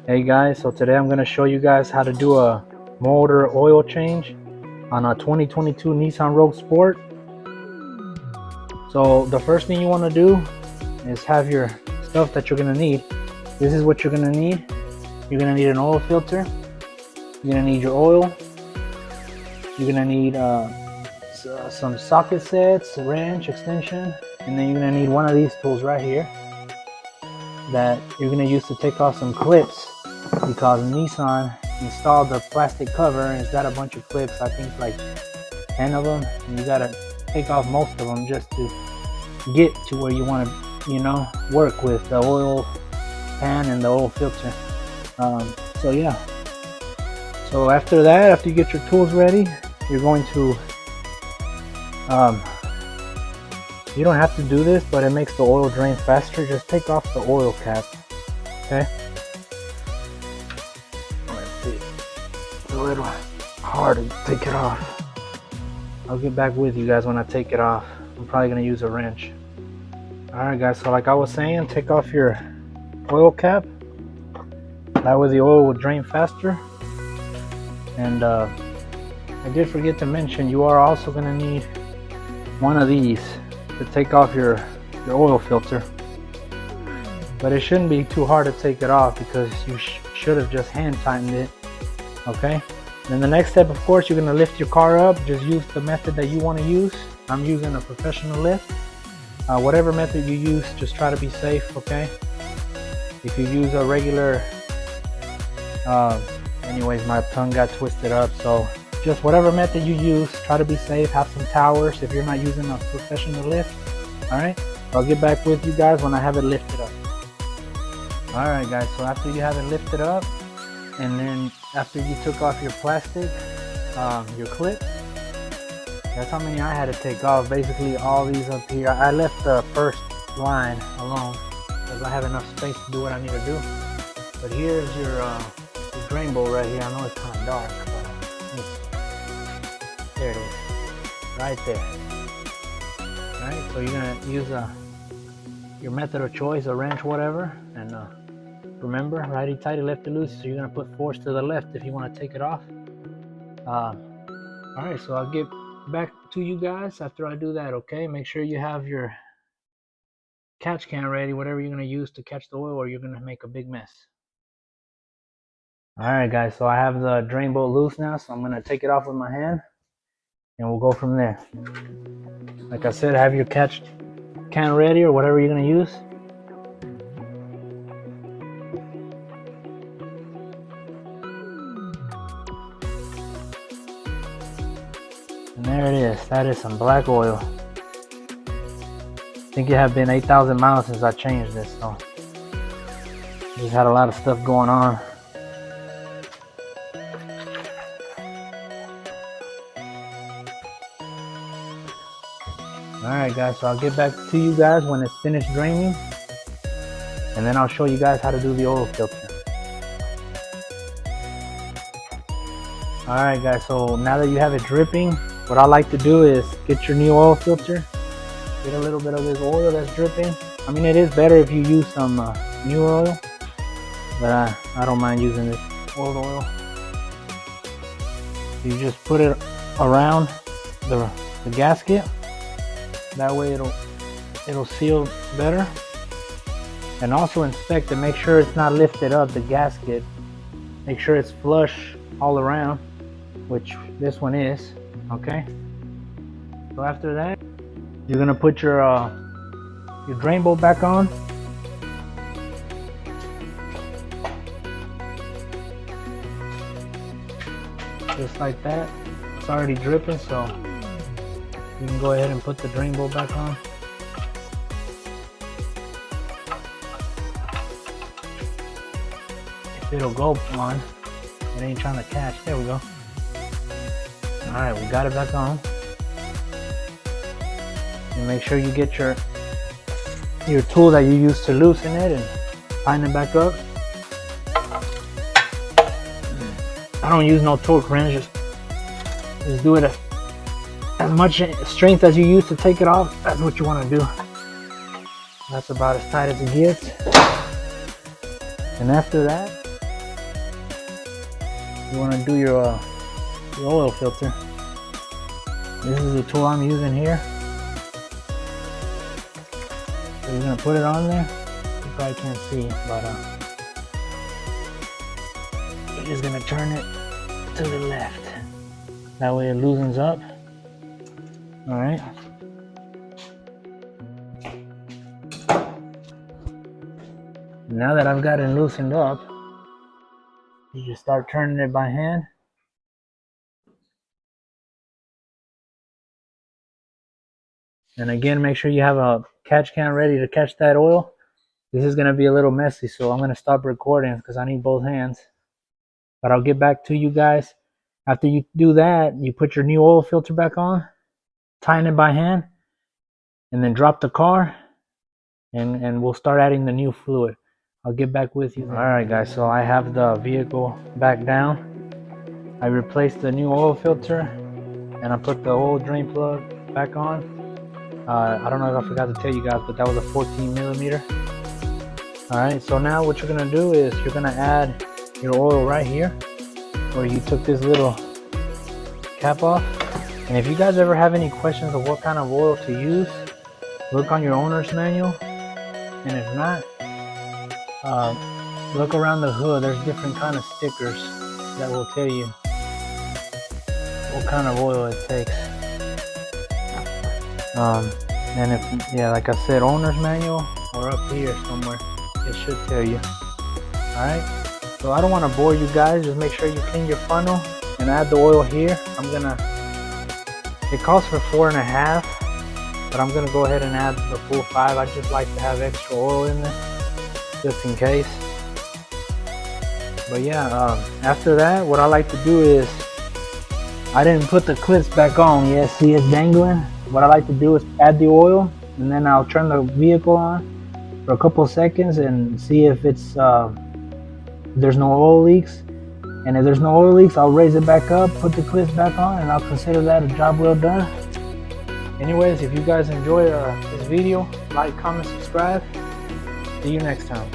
Hey guys, so today I'm going to show you guys how to do a motor oil change on a 2022 Nissan Rogue Sport. So the first thing you want to do is have your stuff that you're going to need. This is what you're going to need. You're going to need an oil filter. You're going to need your oil. You're going to need some socket sets, wrench, extension, and then you're going to need one of these tools right here that you're going to use to take off some clips, because Nissan installed the plastic cover and it's got a bunch of clips, I think like 10 of them, and you got to take off most of them just to get to where you want to, work with the oil pan and the oil filter. So yeah, so after that, after you get your tools ready, you're going to you don't have to do this, but it makes the oil drain faster. Just take off the oil cap, okay? Let's see. It's a little hard to take it off. I'll get back with you guys when I take it off. I'm probably gonna use a wrench. Alright guys, so like I was saying, take off your oil cap. That way the oil will drain faster. And I did forget to mention, you are also gonna need one of these to take off your oil filter, but it shouldn't be too hard to take it off because you should have just hand tightened it. Okay, then the next step, of course, you're going to lift your car up. Just use the method that you want to use. I'm using a professional lift. Whatever method you use, just try to be safe. Okay, if you use a regular anyways, my tongue got twisted up, so just whatever method you use, try to be safe. Have some towers if you're not using a professional lift. Alright, I'll get back with you guys when I have it lifted up. Alright guys, so after you have it lifted up, and then after you took off your plastic, your clip, that's how many I had to take off. Basically all these up here. I left the first line alone because I have enough space to do what I need to do. But here's your drain bowl right here. I know it's kind of dark, but there it is, right there. Alright, so you're gonna use your method of choice, a wrench, whatever, and remember, righty tighty, lefty loosey. So you're gonna put force to the left if you want to take it off. Alright, so I'll get back to you guys after I do that. Okay, make sure you have your catch can ready, whatever you're gonna use to catch the oil, or you're gonna make a big mess. Alright guys, so I have the drain bolt loose now, so I'm gonna take it off with my hand and we'll go from there. Like I said, have your catch can ready or whatever you're gonna use. And there it is. That is some black oil. I think it had been 8,000 miles since I changed this, so just had a lot of stuff going on. Alright guys, so I'll get back to you guys when it's finished draining, and then I'll show you guys how to do the oil filter. Alright guys, so now that you have it dripping, what I like to do is get your new oil filter, get a little bit of this oil that's dripping. I mean, it is better if you use some new oil, but I don't mind using this old oil. You just put it around the gasket. That way it'll seal better. And also inspect it, make sure it's not lifted up, the gasket. Make sure it's flush all around, which this one is. Okay, so after that, you're gonna put your drain bolt back on. Just like that. It's already dripping, so you can go ahead and put the drain bolt back on. If it'll go on, it ain't trying to catch. There we go. Alright, we got it back on. And make sure you get your tool that you use to loosen it and tighten it back up. I don't use no torque wrench, just do it as much strength as you use to take it off. That's what you want to do. That's about as tight as it gets. And after that, you want to do your oil filter. This is the tool I'm using here. So you're gonna put it on there. You probably can't see, but you're just gonna turn it to the left. That way it loosens up. All right. Now that I've got it loosened up, you just start turning it by hand. And again, make sure you have a catch can ready to catch that oil. This is going to be a little messy, so I'm going to stop recording because I need both hands. But I'll get back to you guys. After you do that, you put your new oil filter back on, tighten it by hand, and then drop the car, and we'll start adding the new fluid. I'll get back with you then. Alright guys, so I have the vehicle back down. I replaced the new oil filter, and I put the oil drain plug back on. I don't know if I forgot to tell you guys, but that was a 14 millimeter. Alright, so now what you're going to do is you're going to add your oil right here, where you took this little cap off. And if you guys ever have any questions of what kind of oil to use, look on your owner's manual. And if not, look around the hood. There's different kind of stickers that will tell you what kind of oil it takes. And if, yeah, like I said, owner's manual or up here somewhere, it should tell you. Alright, so I don't want to bore you guys. Just make sure you clean your funnel and add the oil here. It calls for 4.5, but I'm gonna go ahead and add the full 5. I just like to have extra oil in there, just in case. But yeah, after that, what I like to do is, I didn't put the clips back on yet. See, it's dangling. What I like to do is add the oil, and then I'll turn the vehicle on for a couple of seconds and see if it's there's no oil leaks. And if there's no oil leaks, I'll raise it back up, put the clips back on, and I'll consider that a job well done. Anyways, if you guys enjoyed this video, like, comment, subscribe. See you next time.